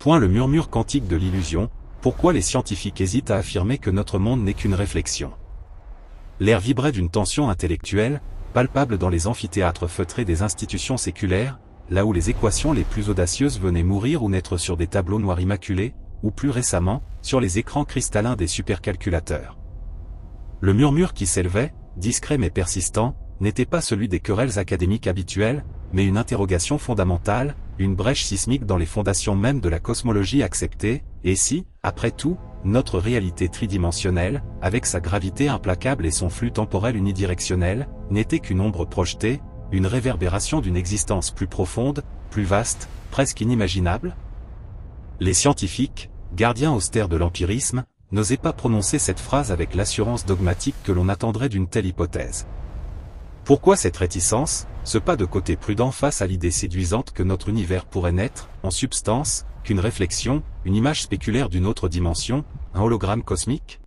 Point le murmure quantique de l'illusion, pourquoi les scientifiques hésitent à affirmer que notre monde n'est qu'une réflexion. L'air vibrait d'une tension intellectuelle, palpable dans les amphithéâtres feutrés des institutions séculaires, là où les équations les plus audacieuses venaient mourir ou naître sur des tableaux noirs immaculés, ou plus récemment, sur les écrans cristallins des supercalculateurs. Le murmure qui s'élevait, discret mais persistant, n'était pas celui des querelles académiques habituelles, mais une interrogation fondamentale, une brèche sismique dans les fondations même de la cosmologie acceptée, et si, après tout, notre réalité tridimensionnelle, avec sa gravité implacable et son flux temporel unidirectionnel, n'était qu'une ombre projetée, une réverbération d'une existence plus profonde, plus vaste, presque inimaginable? Les scientifiques, gardiens austères de l'empirisme, n'osaient pas prononcer cette phrase avec l'assurance dogmatique que l'on attendrait d'une telle hypothèse. Pourquoi cette réticence, ce pas de côté prudent face à l'idée séduisante que notre univers pourrait n'être, en substance, qu'une réflexion, une image spéculaire d'une autre dimension, un hologramme cosmique?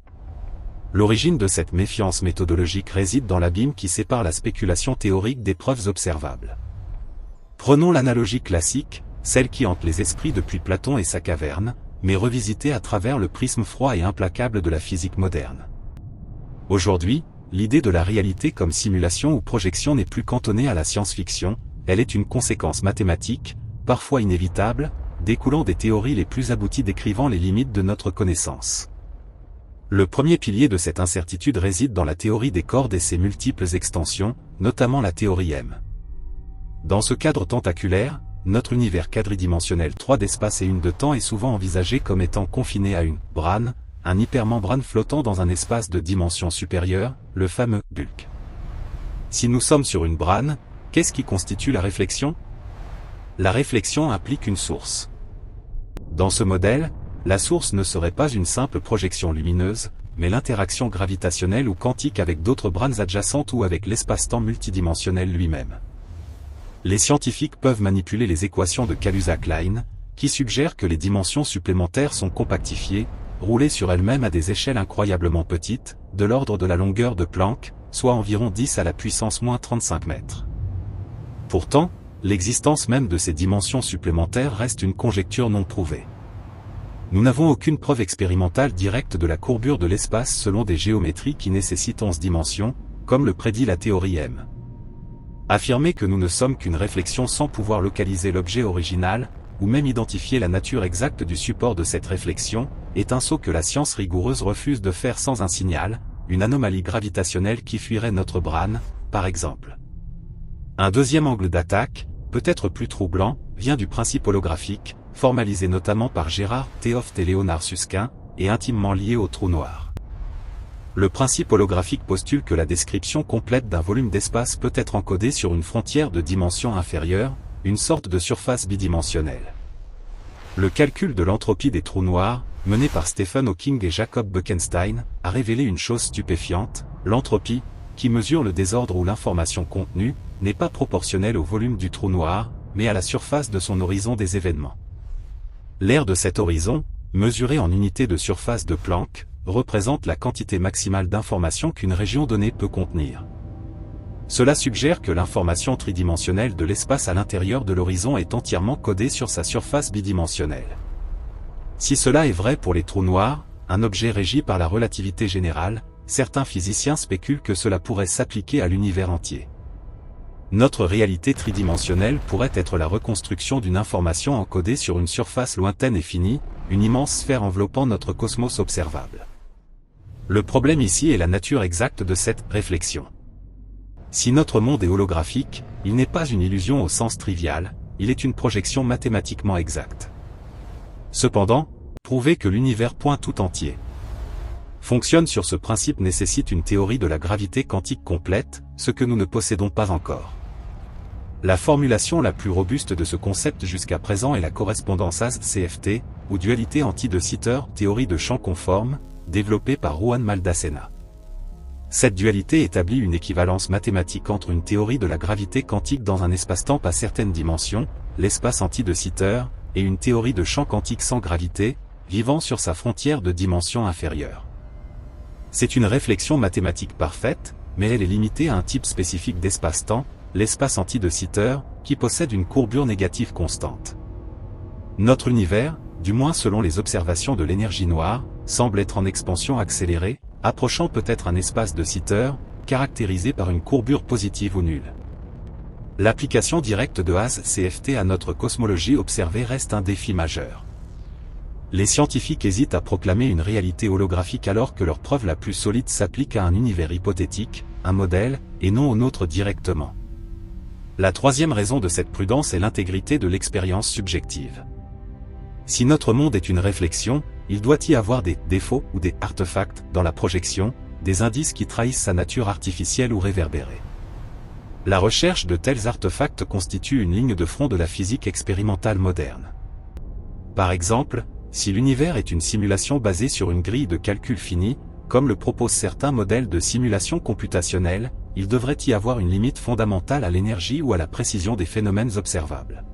L'origine de cette méfiance méthodologique réside dans l'abîme qui sépare la spéculation théorique des preuves observables. Prenons l'analogie classique, celle qui hante les esprits depuis Platon et sa caverne, mais revisitée à travers le prisme froid et implacable de la physique moderne. Aujourd'hui, l'idée de la réalité comme simulation ou projection n'est plus cantonnée à la science-fiction, elle est une conséquence mathématique, parfois inévitable, découlant des théories les plus abouties décrivant les limites de notre connaissance. Le premier pilier de cette incertitude réside dans la théorie des cordes et ses multiples extensions, notamment la théorie M. Dans ce cadre tentaculaire, notre univers quadridimensionnel 3 d'espace et 1 de temps est souvent envisagé comme étant confiné à une brane, un hypermembrane flottant dans un espace de dimension supérieure, le fameux bulk. Si nous sommes sur une brane, qu'est-ce qui constitue la réflexion? La réflexion implique une source. Dans ce modèle, la source ne serait pas une simple projection lumineuse, mais l'interaction gravitationnelle ou quantique avec d'autres branes adjacentes ou avec l'espace-temps multidimensionnel lui-même. Les scientifiques peuvent manipuler les équations de Kaluza-Klein, qui suggèrent que les dimensions supplémentaires sont compactifiées, roulées sur elles-mêmes à des échelles incroyablement petites, de l'ordre de la longueur de Planck, soit environ 10 à la puissance moins 35 mètres. Pourtant, l'existence même de ces dimensions supplémentaires reste une conjecture non prouvée. Nous n'avons aucune preuve expérimentale directe de la courbure de l'espace selon des géométries qui nécessitent 11 dimensions, comme le prédit la théorie M. Affirmer que nous ne sommes qu'une réflexion sans pouvoir localiser l'objet original, ou même identifier la nature exacte du support de cette réflexion, est un saut que la science rigoureuse refuse de faire sans un signal, une anomalie gravitationnelle qui fuirait notre brane, par exemple. Un deuxième angle d'attaque, peut-être plus troublant, vient du principe holographique, formalisé notamment par Gérard Théoft et Léonard Susskind, et intimement lié au trou noir. Le principe holographique postule que la description complète d'un volume d'espace peut être encodée sur une frontière de dimension inférieure, une sorte de surface bidimensionnelle. Le calcul de l'entropie des trous noirs, mené par Stephen Hawking et Jacob Bekenstein, a révélé une chose stupéfiante: l'entropie, qui mesure le désordre ou l'information contenue, n'est pas proportionnelle au volume du trou noir, mais à la surface de son horizon des événements. L'aire de cet horizon, mesurée en unités de surface de Planck, représente la quantité maximale d'informations qu'une région donnée peut contenir. Cela suggère que l'information tridimensionnelle de l'espace à l'intérieur de l'horizon est entièrement codée sur sa surface bidimensionnelle. Si cela est vrai pour les trous noirs, un objet régi par la relativité générale, certains physiciens spéculent que cela pourrait s'appliquer à l'univers entier. Notre réalité tridimensionnelle pourrait être la reconstruction d'une information encodée sur une surface lointaine et finie, une immense sphère enveloppant notre cosmos observable. Le problème ici est la nature exacte de cette réflexion. Si notre monde est holographique, il n'est pas une illusion au sens trivial, il est une projection mathématiquement exacte. Cependant, prouver que l'univers point tout entier fonctionne sur ce principe nécessite une théorie de la gravité quantique complète, ce que nous ne possédons pas encore. La formulation la plus robuste de ce concept jusqu'à présent est la correspondance ASCFT, ou dualité anti-de Sitter, théorie de champ conforme, développée par Juan Maldacena. Cette dualité établit une équivalence mathématique entre une théorie de la gravité quantique dans un espace-temps à certaines dimensions, l'espace anti-de Sitter, et une théorie de champ quantique sans gravité, vivant sur sa frontière de dimension inférieure. C'est une réflexion mathématique parfaite, mais elle est limitée à un type spécifique d'espace-temps, l'espace anti-de Sitter, qui possède une courbure négative constante. Notre univers, du moins selon les observations de l'énergie noire, semble être en expansion accélérée, approchant peut-être un espace de Sitter, caractérisé par une courbure positive ou nulle. L'application directe de HAZ-CFT à notre cosmologie observée reste un défi majeur. Les scientifiques hésitent à proclamer une réalité holographique alors que leur preuve la plus solide s'applique à un univers hypothétique, un modèle, et non au nôtre directement. La troisième raison de cette prudence est l'intégrité de l'expérience subjective. Si notre monde est une réflexion, il doit y avoir des défauts ou des artefacts dans la projection, des indices qui trahissent sa nature artificielle ou réverbérée. La recherche de tels artefacts constitue une ligne de front de la physique expérimentale moderne. Par exemple, si l'univers est une simulation basée sur une grille de calcul finie, comme le proposent certains modèles de simulation computationnelle, il devrait y avoir une limite fondamentale à l'énergie ou à la précision des phénomènes observables.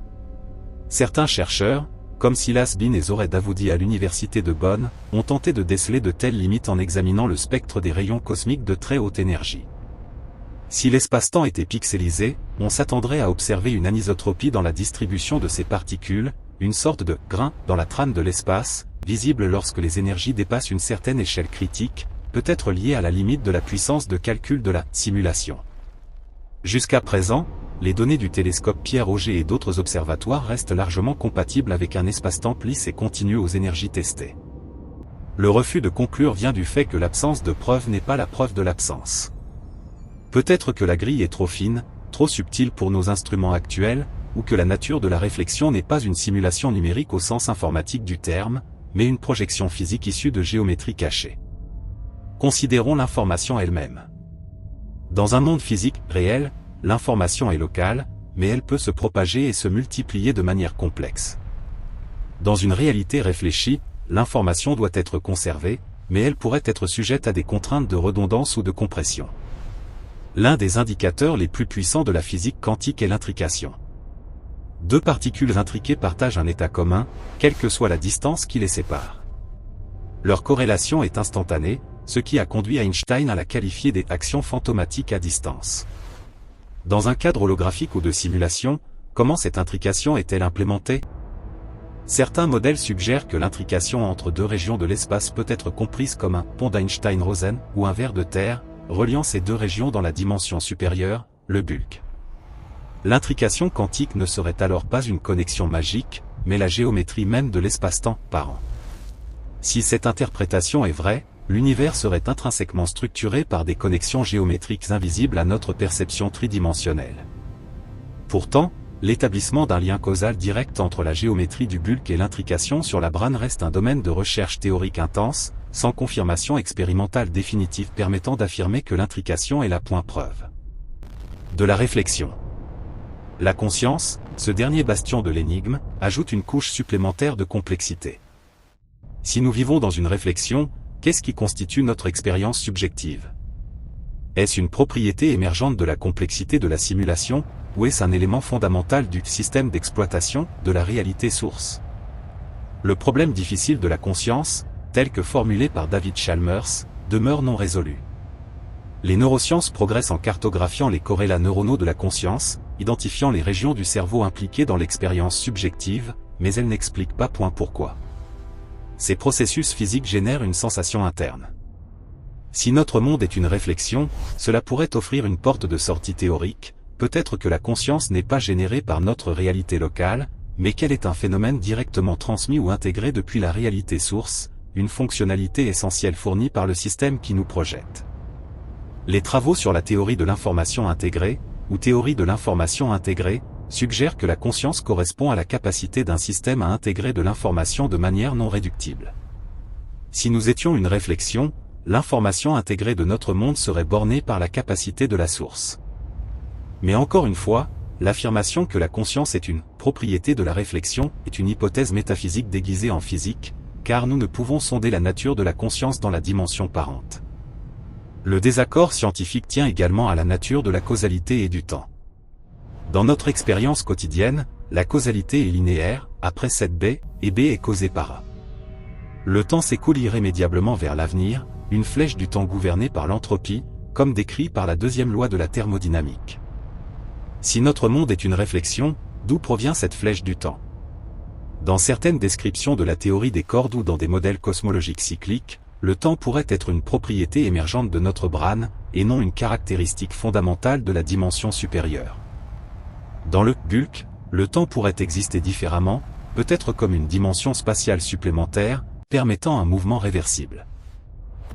Certains chercheurs, comme Silas Bin et Zoraid Davoudi à l'université de Bonn, ont tenté de déceler de telles limites en examinant le spectre des rayons cosmiques de très haute énergie. Si l'espace-temps était pixelisé, on s'attendrait à observer une anisotropie dans la distribution de ces particules, une sorte de grain dans la trame de l'espace, visible lorsque les énergies dépassent une certaine échelle critique, peut être liée à la limite de la puissance de calcul de la simulation. Jusqu'à présent, les données du télescope Pierre-Auger et d'autres observatoires restent largement compatibles avec un espace-temps lisse et continu aux énergies testées. Le refus de conclure vient du fait que l'absence de preuve n'est pas la preuve de l'absence. Peut-être que la grille est trop fine, trop subtile pour nos instruments actuels, ou que la nature de la réflexion n'est pas une simulation numérique au sens informatique du terme, mais une projection physique issue de géométrie cachée. Considérons l'information elle-même. Dans un monde physique réel, l'information est locale, mais elle peut se propager et se multiplier de manière complexe. Dans une réalité réfléchie, l'information doit être conservée, mais elle pourrait être sujette à des contraintes de redondance ou de compression. L'un des indicateurs les plus puissants de la physique quantique est l'intrication. Deux particules intriquées partagent un état commun, quelle que soit la distance qui les sépare. Leur corrélation est instantanée, ce qui a conduit Einstein à la qualifier des actions fantomatiques à distance. Dans un cadre holographique ou de simulation, comment cette intrication est-elle implémentée? Certains modèles suggèrent que l'intrication entre deux régions de l'espace peut être comprise comme un pont d'Einstein-Rosen ou un ver de terre, reliant ces deux régions dans la dimension supérieure, le bulk. L'intrication quantique ne serait alors pas une connexion magique, mais la géométrie même de l'espace-temps parent. Si cette interprétation est vraie, l'univers serait intrinsèquement structuré par des connexions géométriques invisibles à notre perception tridimensionnelle. Pourtant, l'établissement d'un lien causal direct entre la géométrie du bulk et l'intrication sur la brane reste un domaine de recherche théorique intense, sans confirmation expérimentale définitive permettant d'affirmer que l'intrication est la point preuve de la réflexion. La conscience, ce dernier bastion de l'énigme, ajoute une couche supplémentaire de complexité. Si nous vivons dans une réflexion, qu'est-ce qui constitue notre expérience subjective? Est-ce une propriété émergente de la complexité de la simulation, ou est-ce un élément fondamental du système d'exploitation de la réalité source? Le problème difficile de la conscience, tel que formulé par David Chalmers, demeure non résolu. Les neurosciences progressent en cartographiant les corrélats neuronaux de la conscience, identifiant les régions du cerveau impliquées dans l'expérience subjective, mais elles n'expliquent pas point pourquoi. Ces processus physiques génèrent une sensation interne. Si notre monde est une réflexion, cela pourrait offrir une porte de sortie théorique, peut-être que la conscience n'est pas générée par notre réalité locale, mais qu'elle est un phénomène directement transmis ou intégré depuis la réalité source, une fonctionnalité essentielle fournie par le système qui nous projette. Les travaux sur la théorie de l'information intégrée, ou théorie de l'information intégrée, suggèrent que la conscience correspond à la capacité d'un système à intégrer de l'information de manière non réductible. Si nous étions une réflexion, l'information intégrée de notre monde serait bornée par la capacité de la source. Mais encore une fois, l'affirmation que la conscience est une propriété de la réflexion est une hypothèse métaphysique déguisée en physique, car nous ne pouvons sonder la nature de la conscience dans la dimension parente. Le désaccord scientifique tient également à la nature de la causalité et du temps. Dans notre expérience quotidienne, la causalité est linéaire, après cette B, et B est causée par A. Le temps s'écoule irrémédiablement vers l'avenir, une flèche du temps gouvernée par l'entropie, comme décrit par la deuxième loi de la thermodynamique. Si notre monde est une réflexion, d'où provient cette flèche du temps? Dans certaines descriptions de la théorie des cordes ou dans des modèles cosmologiques cycliques, le temps pourrait être une propriété émergente de notre brane, et non une caractéristique fondamentale de la dimension supérieure. Dans le bulk, le temps pourrait exister différemment, peut-être comme une dimension spatiale supplémentaire, permettant un mouvement réversible.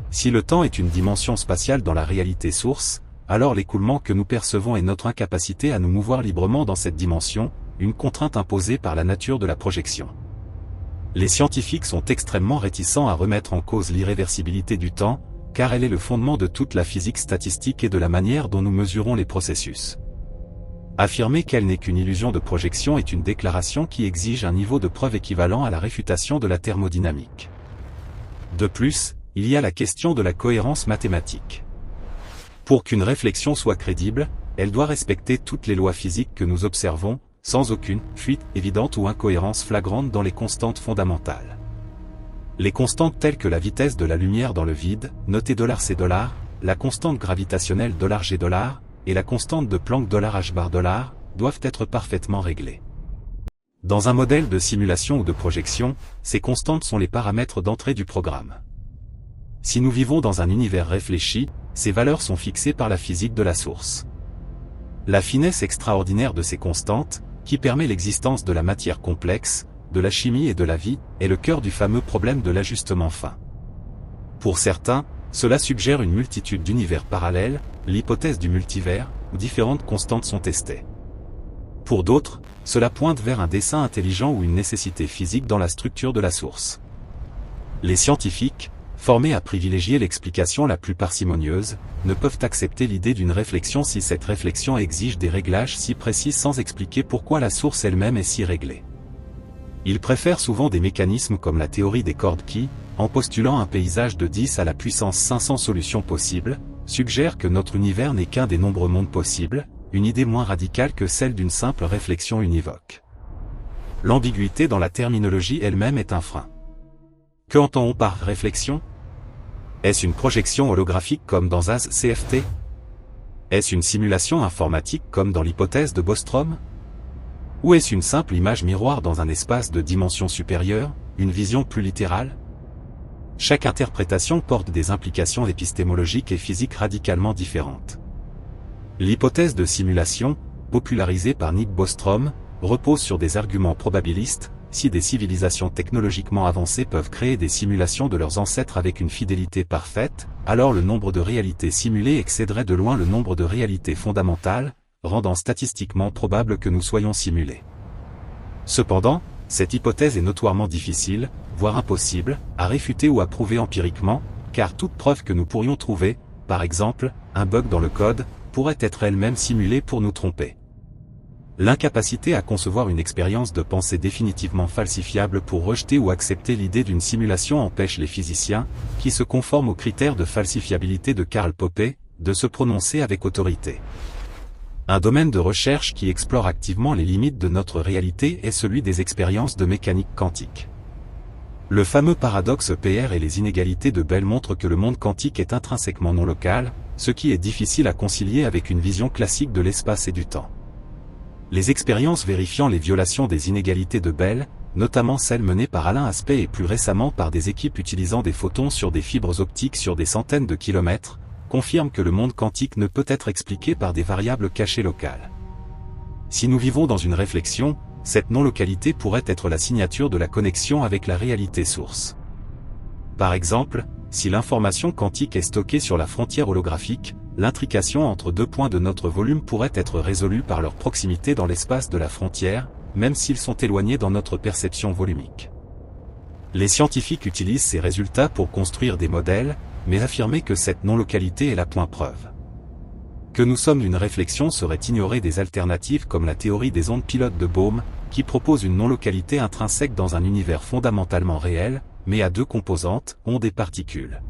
Si le temps est une dimension spatiale dans la réalité source, alors l'écoulement que nous percevons est notre incapacité à nous mouvoir librement dans cette dimension, une contrainte imposée par la nature de la projection. Les scientifiques sont extrêmement réticents à remettre en cause l'irréversibilité du temps, car elle est le fondement de toute la physique statistique et de la manière dont nous mesurons les processus. Affirmer qu'elle n'est qu'une illusion de projection est une déclaration qui exige un niveau de preuve équivalent à la réfutation de la thermodynamique. De plus, il y a la question de la cohérence mathématique. Pour qu'une réflexion soit crédible, elle doit respecter toutes les lois physiques que nous observons, sans aucune fuite évidente ou incohérence flagrante dans les constantes fondamentales. Les constantes telles que la vitesse de la lumière dans le vide, notée $C$, la constante gravitationnelle $G$, et la constante de Planck $H$, doivent être parfaitement réglées. Dans un modèle de simulation ou de projection, ces constantes sont les paramètres d'entrée du programme. Si nous vivons dans un univers réfléchi, ces valeurs sont fixées par la physique de la source. La finesse extraordinaire de ces constantes, qui permet l'existence de la matière complexe, de la chimie et de la vie, est le cœur du fameux problème de l'ajustement fin. Pour certains, cela suggère une multitude d'univers parallèles, l'hypothèse du multivers, où différentes constantes sont testées. Pour d'autres, cela pointe vers un dessein intelligent ou une nécessité physique dans la structure de la source. Les scientifiques, formés à privilégier l'explication la plus parcimonieuse, ne peuvent accepter l'idée d'une réflexion si cette réflexion exige des réglages si précis sans expliquer pourquoi la source elle-même est si réglée. Ils préfèrent souvent des mécanismes comme la théorie des cordes qui, en postulant un paysage de 10 à la puissance 500 solutions possibles, suggèrent que notre univers n'est qu'un des nombreux mondes possibles, une idée moins radicale que celle d'une simple réflexion univoque. L'ambiguïté dans la terminologie elle-même est un frein. Qu'entend-on par réflexion? Est-ce une projection holographique comme dans AS-CFT? Est-ce une simulation informatique comme dans l'hypothèse de Bostrom? Ou est-ce une simple image miroir dans un espace de dimension supérieure, une vision plus littérale? Chaque interprétation porte des implications épistémologiques et physiques radicalement différentes. L'hypothèse de simulation, popularisée par Nick Bostrom, repose sur des arguments probabilistes. Si des civilisations technologiquement avancées peuvent créer des simulations de leurs ancêtres avec une fidélité parfaite, alors le nombre de réalités simulées excéderait de loin le nombre de réalités fondamentales, rendant statistiquement probable que nous soyons simulés. Cependant, cette hypothèse est notoirement difficile, voire impossible, à réfuter ou à prouver empiriquement, car toute preuve que nous pourrions trouver, par exemple, un bug dans le code, pourrait être elle-même simulée pour nous tromper. L'incapacité à concevoir une expérience de pensée définitivement falsifiable pour rejeter ou accepter l'idée d'une simulation empêche les physiciens, qui se conforment aux critères de falsifiabilité de Karl Popper, de se prononcer avec autorité. Un domaine de recherche qui explore activement les limites de notre réalité est celui des expériences de mécanique quantique. Le fameux paradoxe PR et les inégalités de Bell montrent que le monde quantique est intrinsèquement non local, ce qui est difficile à concilier avec une vision classique de l'espace et du temps. Les expériences vérifiant les violations des inégalités de Bell, notamment celles menées par Alain Aspect et plus récemment par des équipes utilisant des photons sur des fibres optiques sur des centaines de kilomètres, confirment que le monde quantique ne peut être expliqué par des variables cachées locales. Si nous vivons dans une réflexion, cette non-localité pourrait être la signature de la connexion avec la réalité source. Par exemple, si l'information quantique est stockée sur la frontière holographique, l'intrication entre deux points de notre volume pourrait être résolue par leur proximité dans l'espace de la frontière, même s'ils sont éloignés dans notre perception volumique. Les scientifiques utilisent ces résultats pour construire des modèles, mais affirmer que cette non-localité est la point preuve. Que nous sommes une réflexion serait ignorer des alternatives comme la théorie des ondes pilotes de Bohm, qui propose une non-localité intrinsèque dans un univers fondamentalement réel, mais à deux composantes, ondes et particules.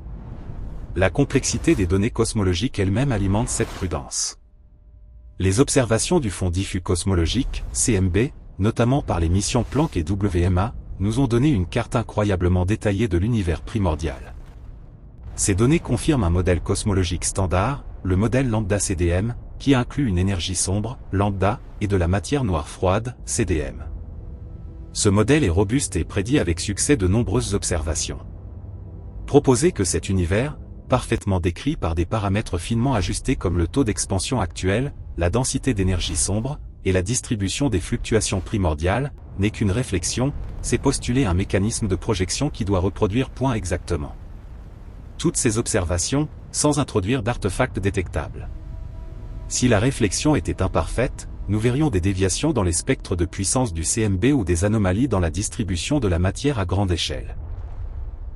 La complexité des données cosmologiques elle-même alimente cette prudence. Les observations du fond diffus cosmologique, CMB, notamment par les missions Planck et WMA, nous ont donné une carte incroyablement détaillée de l'univers primordial. Ces données confirment un modèle cosmologique standard, le modèle lambda CDM, qui inclut une énergie sombre, lambda, et de la matière noire froide, CDM. Ce modèle est robuste et prédit avec succès de nombreuses observations. Proposer que cet univers, parfaitement décrit par des paramètres finement ajustés comme le taux d'expansion actuel, la densité d'énergie sombre, et la distribution des fluctuations primordiales, n'est qu'une réflexion, c'est postuler un mécanisme de projection qui doit reproduire point exactement toutes ces observations, sans introduire d'artefacts détectables. Si la réflexion était imparfaite, nous verrions des déviations dans les spectres de puissance du CMB ou des anomalies dans la distribution de la matière à grande échelle.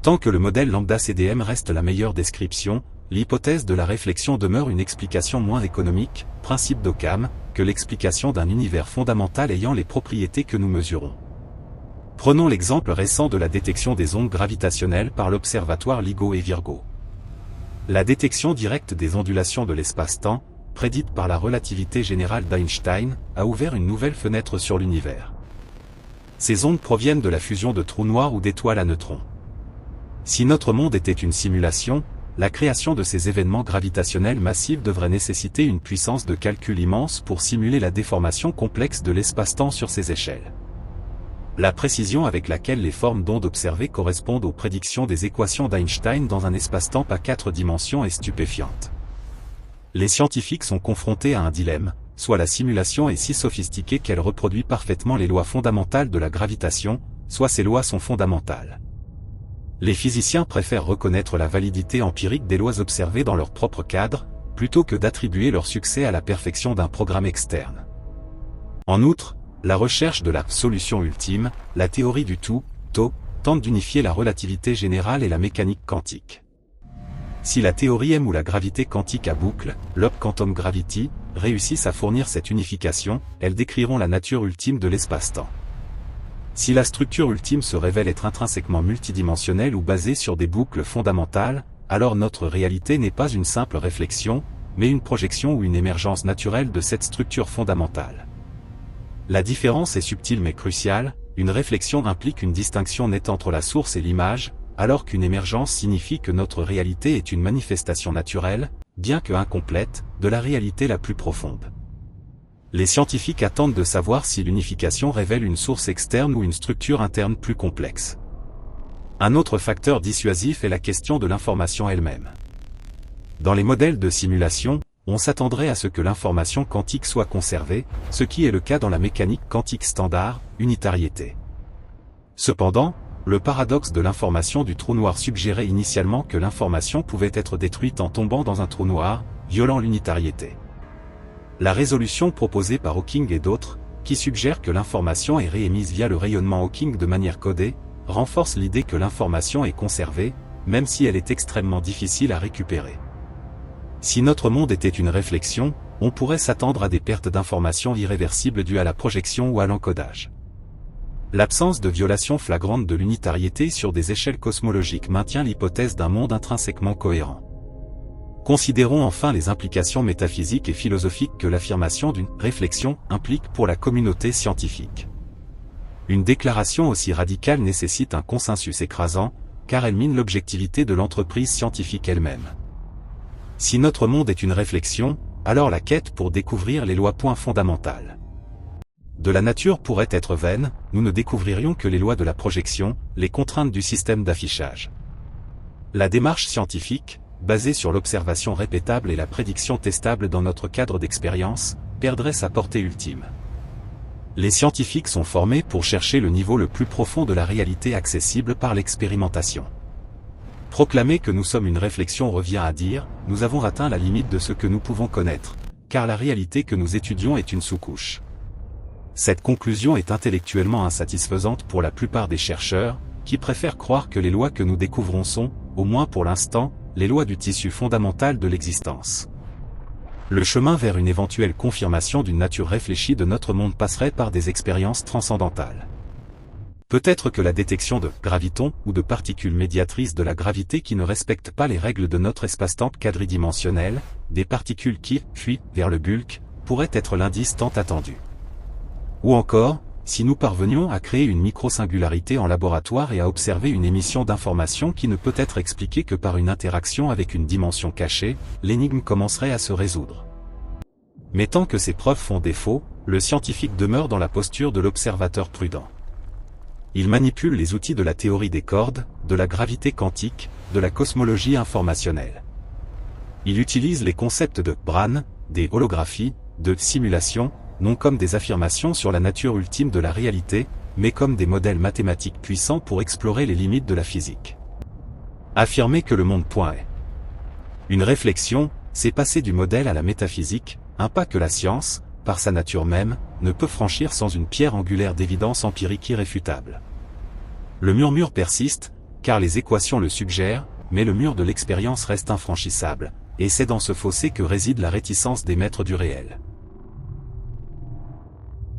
Tant que le modèle lambda CDM reste la meilleure description, l'hypothèse de la réflexion demeure une explication moins économique, principe d'Occam, que l'explication d'un univers fondamental ayant les propriétés que nous mesurons. Prenons l'exemple récent de la détection des ondes gravitationnelles par l'observatoire LIGO et Virgo. La détection directe des ondulations de l'espace-temps, prédite par la relativité générale d'Einstein, a ouvert une nouvelle fenêtre sur l'univers. Ces ondes proviennent de la fusion de trous noirs ou d'étoiles à neutrons. Si notre monde était une simulation, la création de ces événements gravitationnels massifs devrait nécessiter une puissance de calcul immense pour simuler la déformation complexe de l'espace-temps sur ces échelles. La précision avec laquelle les formes d'ondes observées correspondent aux prédictions des équations d'Einstein dans un espace-temps à 4 dimensions est stupéfiante. Les scientifiques sont confrontés à un dilemme, soit la simulation est si sophistiquée qu'elle reproduit parfaitement les lois fondamentales de la gravitation, soit ces lois sont fondamentales. Les physiciens préfèrent reconnaître la validité empirique des lois observées dans leur propre cadre, plutôt que d'attribuer leur succès à la perfection d'un programme externe. En outre, la recherche de la solution ultime, la théorie du tout, TO, tente d'unifier la relativité générale et la mécanique quantique. Si la théorie M ou la gravité quantique à boucle, Loop Quantum Gravity, réussissent à fournir cette unification, elles décriront la nature ultime de l'espace-temps. Si la structure ultime se révèle être intrinsèquement multidimensionnelle ou basée sur des boucles fondamentales, alors notre réalité n'est pas une simple réflexion, mais une projection ou une émergence naturelle de cette structure fondamentale. La différence est subtile mais cruciale, une réflexion implique une distinction nette entre la source et l'image, alors qu'une émergence signifie que notre réalité est une manifestation naturelle, bien que incomplète, de la réalité la plus profonde. Les scientifiques attendent de savoir si l'unification révèle une source externe ou une structure interne plus complexe. Un autre facteur dissuasif est la question de l'information elle-même. Dans les modèles de simulation, on s'attendrait à ce que l'information quantique soit conservée, ce qui est le cas dans la mécanique quantique standard, unitariété. Cependant, le paradoxe de l'information du trou noir suggérait initialement que l'information pouvait être détruite en tombant dans un trou noir, violant l'unitariété. La résolution proposée par Hawking et d'autres, qui suggère que l'information est réémise via le rayonnement Hawking de manière codée, renforce l'idée que l'information est conservée, même si elle est extrêmement difficile à récupérer. Si notre monde était une réflexion, on pourrait s'attendre à des pertes d'informations irréversibles dues à la projection ou à l'encodage. L'absence de violation flagrante de l'unitariété sur des échelles cosmologiques maintient l'hypothèse d'un monde intrinsèquement cohérent. Considérons enfin les implications métaphysiques et philosophiques que l'affirmation d'une réflexion implique pour la communauté scientifique. Une déclaration aussi radicale nécessite un consensus écrasant, car elle mine l'objectivité de l'entreprise scientifique elle-même. Si notre monde est une réflexion, alors la quête pour découvrir les lois fondamentales de la nature pourrait être vaine, nous ne découvririons que les lois de la projection, les contraintes du système d'affichage. La démarche scientifique, basée sur l'observation répétable et la prédiction testable dans notre cadre d'expérience, perdrait sa portée ultime. Les scientifiques sont formés pour chercher le niveau le plus profond de la réalité accessible par l'expérimentation. Proclamer que nous sommes une réflexion revient à dire, nous avons atteint la limite de ce que nous pouvons connaître, car la réalité que nous étudions est une sous-couche. Cette conclusion est intellectuellement insatisfaisante pour la plupart des chercheurs, qui préfèrent croire que les lois que nous découvrons sont, au moins pour l'instant, les lois du tissu fondamental de l'existence. Le chemin vers une éventuelle confirmation d'une nature réfléchie de notre monde passerait par des expériences transcendantales. Peut-être que la détection de gravitons ou de particules médiatrices de la gravité qui ne respectent pas les règles de notre espace-temps quadridimensionnel, des particules qui fuient vers le bulk, pourrait être l'indice tant attendu. Ou encore, si nous parvenions à créer une micro-singularité en laboratoire et à observer une émission d'informations qui ne peut être expliquée que par une interaction avec une dimension cachée, l'énigme commencerait à se résoudre. Mais tant que ces preuves font défaut, le scientifique demeure dans la posture de l'observateur prudent. Il manipule les outils de la théorie des cordes, de la gravité quantique, de la cosmologie informationnelle. Il utilise les concepts de Bran, des holographies, de simulation, non comme des affirmations sur la nature ultime de la réalité, mais comme des modèles mathématiques puissants pour explorer les limites de la physique. Affirmer que le monde est une réflexion, c'est passer du modèle à la métaphysique, un pas que la science, par sa nature même, ne peut franchir sans une pierre angulaire d'évidence empirique irréfutable. Le murmure persiste, car les équations le suggèrent, mais le mur de l'expérience reste infranchissable, et c'est dans ce fossé que réside la réticence des maîtres du réel.